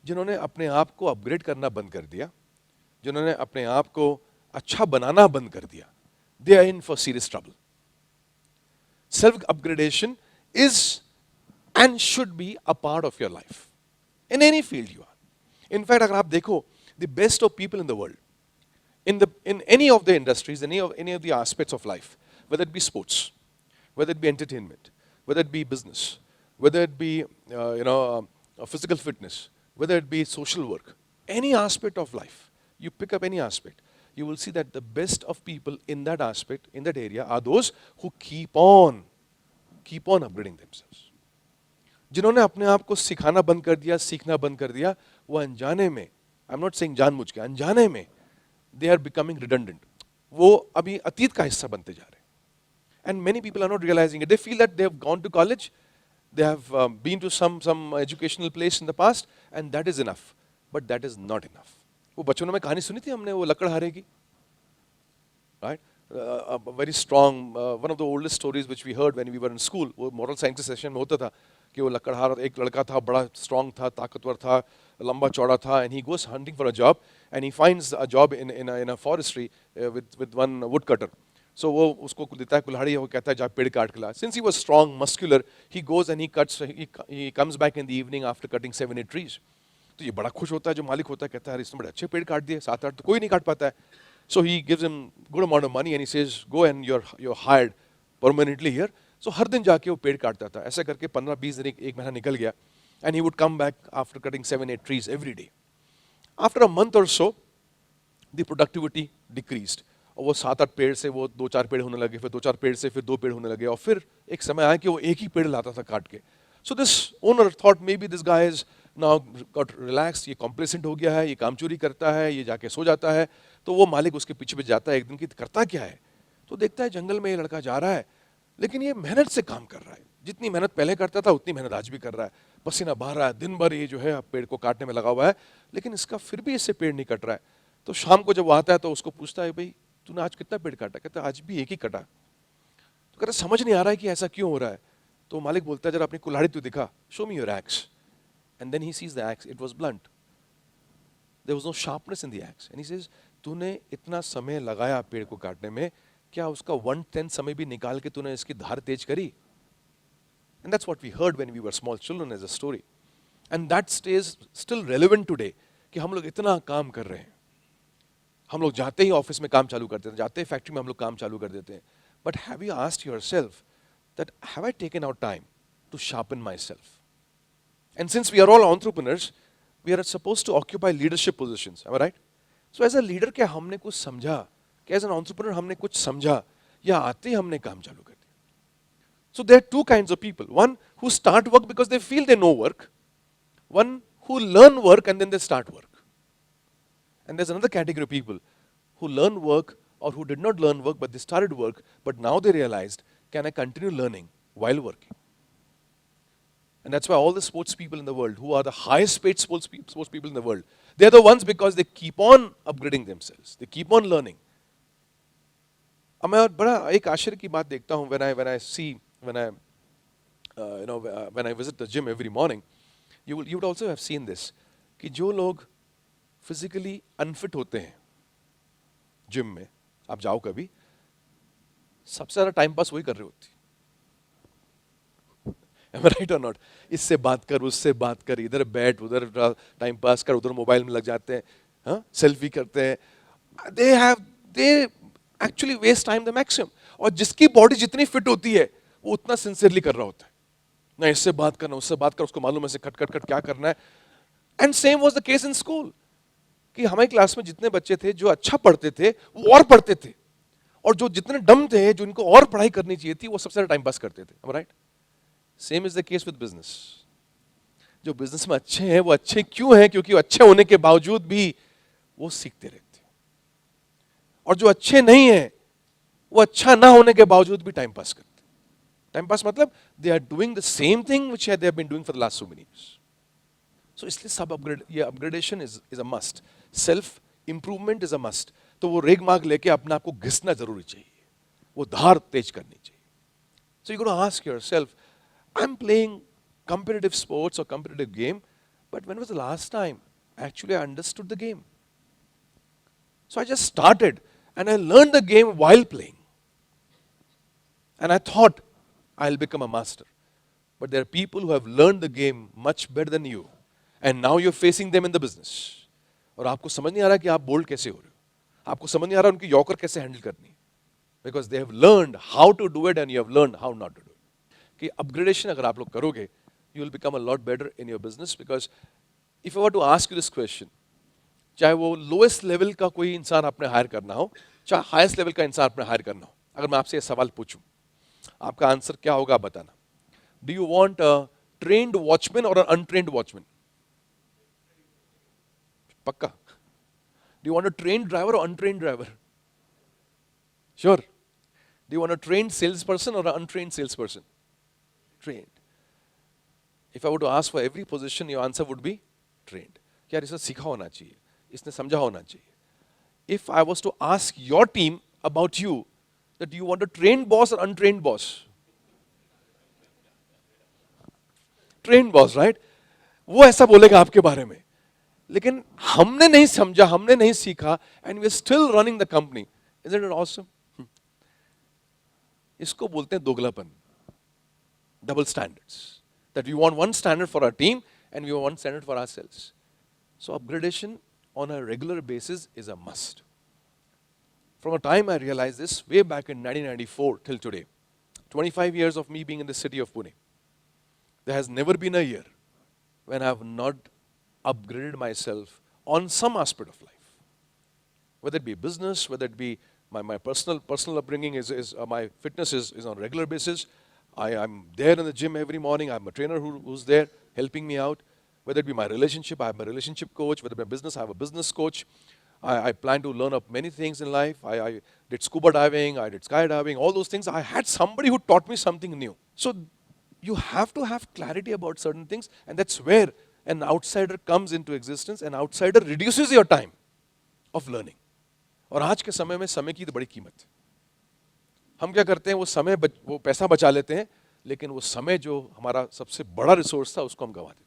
जिन्होंने अपने आप को अपग्रेड करना बंद कर दिया, जिन्होंने अपने आप को अच्छा बनाना बंद कर दिया, they are in for serious trouble. Self upgradation is and should be a part of your life in any field you are. In fact अगर आप देखो, the best of people in the world, in any of the industries, any of the aspects of life, whether it be sports, whether it be entertainment, whether it be business, whether it be physical fitness, whether it be social work, any aspect of life, you pick up any aspect, you will see that the best of people in that aspect, in that area, are those who keep on upgrading themselves. जिन्होंने अपने आप को सिखाना बंद कर दिया, सीखना बंद कर दिया, वो अनजाने में, आई एम नॉट सेइंग जानबूझ के, अनजाने में they are becoming redundant. वो अभी अतीत का हिस्सा बनते जा रहे हैं. And many people are not realizing it. They feel that they have gone to college, they have been to some educational place in the past, and that is enough. But that is not enough. वो बचपनों में कहानी सुनी थी हमने, वो लकड़हारे की, right? A very strong, one of the oldest stories which we heard when we were in school, वो moral sciences session में होता था कि वो लकड़हारा, एक लड़का था, बड़ा strong था, ताकतवर था, लंबा चौड़ा था, and he goes hunting for a job, and he finds a job in a forestry with one woodcutter. So वो उसको देता है कुल्हाड़ी, वो कहता है जा पेड़ काट के ला. Since he was strong, muscular, he goes and he cuts. He comes back in the evening after cutting 7-8 trees. तो ये बड़ा खुश होता है जो मालिक होता है, कहता है अरे इसने बड़े अच्छे पेड़ काट दिए, 7-8 तो कोई नहीं काट पाता है. So he gives him good amount of money and he says go and you're hired permanently here. So हर दिन जाके वो पेड़ काटता था. ऐसा करके 15-20 दिन, एक महीना निकल गया, and he would come back after cutting 7-8 trees every day. After a month or so, the productivity decreased. और वो 7-8 पेड़ से वो 2-4 पेड़ होने लगे, फिर 2-4 पेड़ से फिर 2 पेड़ होने लगे, और फिर एक समय आया कि वो एक ही पेड़ लाता था काट के. So this owner thought maybe this guy is now got relaxed, ये complacent हो गया है, ये काम चोरी करता है, ये जाके सो जाता है. तो वो मालिक उसके पीछे पीछे जाता है एक दिन कि करता क्या है. तो देखता है जंगल में ये लड़का जा रहा है, लेकिन ये मेहनत से काम कर रहा है. जितनी मेहनत पहले करता था उतनी मेहनत आज भी कर रहा है. पसीना बहा रहा है, दिन भर ये जो है पेड़ को काटने में लगा हुआ है, लेकिन इसका फिर भी इससे पेड़ नहीं कट रहा है. तो शाम को जब वो आता है तो उसको पूछता है भाई तूने आज कितना पेड़ काटा. कहता है आज भी एक ही कटा. तो कहता समझ नहीं आ रहा है कि ऐसा क्यों हो रहा है. तो मालिक बोलता है जरा अपनी कुल्हाड़ी तू दिखा, show me your axe. And then he sees the axe, it was blunt, there was no sharpness in the axe. And he says तूने इतना समय लगाया पेड़ को काटने में, क्या उसका 1/10 समय भी निकाल के तूने इसकी धार तेज करी. And that's what we heard when we were small children as a story. And that stays still relevant today, कि हम लोग इतना काम कर रहे हैं. हम लोग जाते ही ऑफिस में काम चालू कर देते हैं, जाते ही फैक्ट्री में हम लोग काम चालू कर देते हैं. But have you asked yourself that have I taken out time to sharpen myself? And since we are all entrepreneurs, we are supposed to occupy leadership positions. Am I right? So as a leader क्या हमने कुछ समझा, कि as an entrepreneur हमने कुछ समझा, या आते ही हमने काम चालू कर दिया. So there are two kinds of people. One who start work because they feel they know work. One who learn work and then they start work. And there's another category of people who learn work or who did not learn work but they started work, but now they realized, can I continue learning while working? And that's why all the sports people in the world, who are the highest paid sports people in the world, they're the ones because they keep on upgrading themselves. They keep on learning. अब मैं बड़ा एक आश्चर्य की बात देखता हूँ when I visit the gym every morning, you would also have seen this, कि जो लोग physically unfit होते हैं जिम में, आप जाओ कभी, सबसे ज़्यादा टाइम पास वही कर रहे होती. Am I right or not? इससे बात कर, उससे बात कर, इधर बैठ, उधर टाइम पास कर, उधर मोबाइल में लग जाते हैं, हाँ, सेल्फी करते हैं. They actually waste time the maximum. और जिसकी बॉडी जितनी फिट होती है वो उतना सिंसियरली कर रहा होता है. ना इससे बात करना, उससे बात कर, उसको मालूम है से खट खट खट क्या करना है. And same was the case in school, कि हमारी क्लास में जितने बच्चे थे जो अच्छा पढ़ते थे वो और पढ़ते थे, और जो जितने डम थे, जो इनको और पढ़ाई करनी चाहिए थी, वो सबसे ज्यादा टाइम पास करते थे. Right? Same is the case with business. जो बिजनेस में अच्छे हैं वो अच्छे क्यों हैं? क्योंकि वो अच्छे होने के बावजूद भी वो सीखते रहते. और जो अच्छे नहीं हैं वो अच्छा ना होने के बावजूद भी टाइम पास करते. टाइम पास मतलब they are doing the same thing which they have been doing for the last so many years. So इसलिए सब अपग्रेड, ये upgradation is a must. Self improvement is a must. तो वो रेग मार्ग लेके अपने आप को घिसना जरूरी चाहिए, वो धार तेज करनी चाहिए. So you gonna ask yourself, I am playing competitive sports or competitive game, But when was the last time actually I understood the game? So I just started and I learned the game while playing. And I thought I'll become a master. But there are people who have learned the game much better than you. And now you're facing them in the business. और आपको समझ नहीं आ रहा कि आप bold कैसे हो रहे हो. आपको समझ नहीं आ रहा उनकी यॉर्कर कैसे हैंडल करनी है. Because they have learned how to do it and you have learned how not to do it. कि upgradation अगर आप लोग करोगे, you will become a lot better in your business. Because if I were to ask you this question, चाहे वो lowest level का कोई इंसान आपने हायर करना हो, चाहे highest level का इंसान आपने हायर करना हो, अगर मैं आपसे ये सवाल पूछूं, आपका आंसर क्या होगा आप बताना. Do you want a trained watchman or an untrained watchman? पक्का. Do you want a trained driver or untrained driver? Sure. Do you want a trained salesperson or an untrained salesperson? Trained. If I were to ask for every position, your answer would be trained. यार इसने सीखा होना चाहिए, इसने समझा होना चाहिए. If I was to ask your team about you, that do you want a trained boss or untrained boss? Trained boss, right? वो ऐसा बोलेगा आपके बारे में. लेकिन हमने नहीं समझा, हमने नहीं सीखा, and we are still running the company. Isn't it awesome? इसको बोलते हैं दोगलापन. Double standards. That we want one standard for our team and we want one standard for ourselves. So upgradation on a regular basis is a must. From the time I realized this, way back in 1994 till today, 25 years of me being in the city of Pune, there has never been a year when I have not upgraded myself on some aspect of life. Whether it be business, whether it be my personal upbringing, my fitness is on a regular basis. I'm there in the gym every morning. I'm a trainer who's there helping me out. Whether it be my relationship, I have a relationship coach. Whether it be business, I have a business coach. I plan to learn up many things in life. I did scuba diving, I did skydiving, all those things. I had somebody who taught me something new. So you have to have clarity about certain things, and that's where an outsider comes into existence. An outsider reduces your time of learning. और आज के समय में समय की तो बड़ी कीमत है. हम क्या करते हैं, वो पैसा बचा लेते हैं, लेकिन वो समय जो हमारा सबसे बड़ा रिसोर्स था उसको हम गंवा देते हैं.